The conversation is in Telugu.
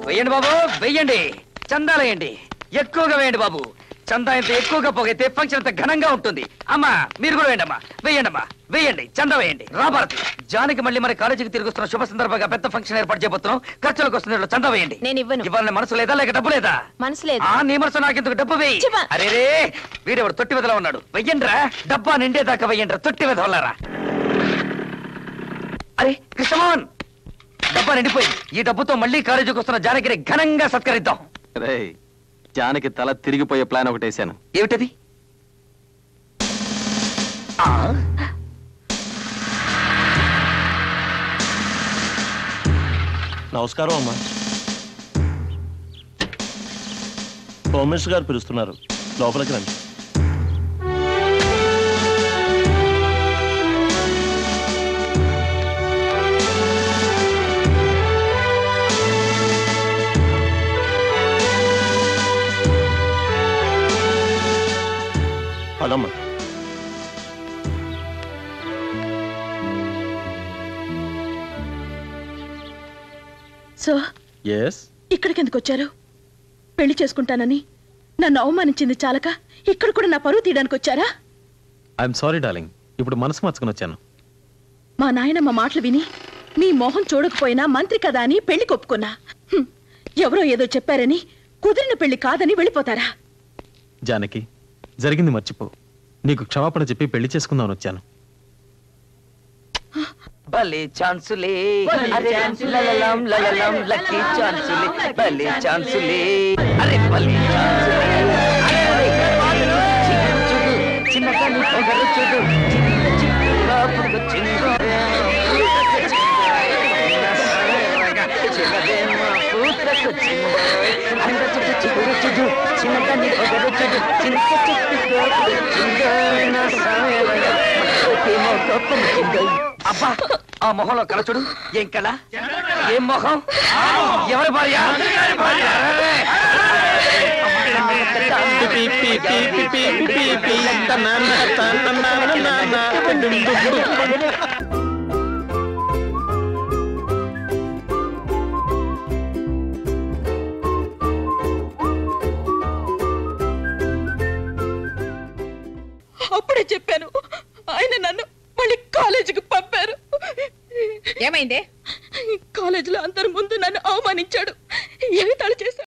వెయ్యండి బాబు, వెయ్యండి. చందాలేయండి, ఎక్కువగా వేయండి బాబు. చందా ఇంత ఎక్కువగా పోగైతే ఫంక్షన్ అంత ఘనంగా ఉంటుంది. అమ్మా మీరు కూడా వేయండి అమ్మా, వేయండమ్మా, వేయండి. చందా వేయండి. రాబారతి, జానికి మళ్ళీ మన కాలేజీకి తిరిగి వస్తున్న శుభ సందర్భంగా పెద్ద ఫంక్షన్ ఏర్పాటు చేయబోతున్నాం. ఖర్చులకు వస్తుంది, చందా వేయండి. నేను ఇవ్వను. ఇవ్వాలని మనసు లేదా లేక డబ్బు లేదా? మనసు లేదు. నీ మనసు నాకెందుకు, డబ్బు వేయి. అరే రే, వీడెవడు తొట్టి వెదలా ఉన్నాడు. వెయ్యండ్రా, డబ్బా నిండేదాకా వెయ్యండ్రా, తొట్టి వెదవలారా. అరే కృష్ణమోహన్, డబ్బా నిండిపోయింది. ఈ డబ్బుతో మళ్ళీ కాలేజీకి వస్తున్న జానకిని ఘనంగా సత్కరిద్దాం. జానకి తల తిరిగిపోయే ప్లాన్ ఒకటి వేసాను. ఏమిటది? నమస్కారం అమ్మా. హోమ్ మినిస్టర్ గారు పిలుస్తున్నారు, లోపలికి రండి. పదమ్మా. సో ఇక్కడికి ఎందుకు వచ్చారు? పెళ్లి చేసుకుంటానని నన్ను అవమానించింది చాలక ఇక్కడ కూడా నా పరువు తీయడానికి వచ్చారా? ఐఎమ్ సారీ డార్లింగ్, ఇప్పుడు మనసు మార్చుకుని వచ్చాను. మా నాయనమ్మ మాటలు విని మీ మొహం చూడకపోయినా మంత్రి కదా అని పెళ్లి కొప్పుకున్నా. ఎవరో ఏదో చెప్పారని కుదిరిన పెళ్లి కాదని వెళ్ళిపోతారా? జానకి, జరిగింది మర్చిపో. నీకు క్షమాపణ చెప్పి పెళ్లి చేసుకుందామని వచ్చాను. భలే ఛాన్సులే, అరే లలలం లలలం లక్కీ ఛాన్సులే, భలే ఛాన్సులే, అరే భలే ఛాన్సులే. చూడు చిన్నగా నీ పొగరు చూడు, చిన్నగా పొగ చిన్నగా పూతకు చిన్నోయ్, అంద చుట్టూ చిగురు చూడు, చిన్నగా నీ పొగరు చూడు, చిన్న చుట్టూ చిన్నోయ్ నా సాయవయ్య మోకేమో కోపం చిన్నోయ్. అబ్బా, ఆ మొహంలో కళ చూడు. ఏం కళ, ఏం మొహం, ఎవరి భార్య? అప్పుడే చెప్పాను, ఆయన నన్ను మళ్ళీ కాలేజీకి పంపారు. ఏమైంది? కాలేజీలో అందరి ముందు నన్ను అవమానించాడు, ఎగతాళి చేశాడు.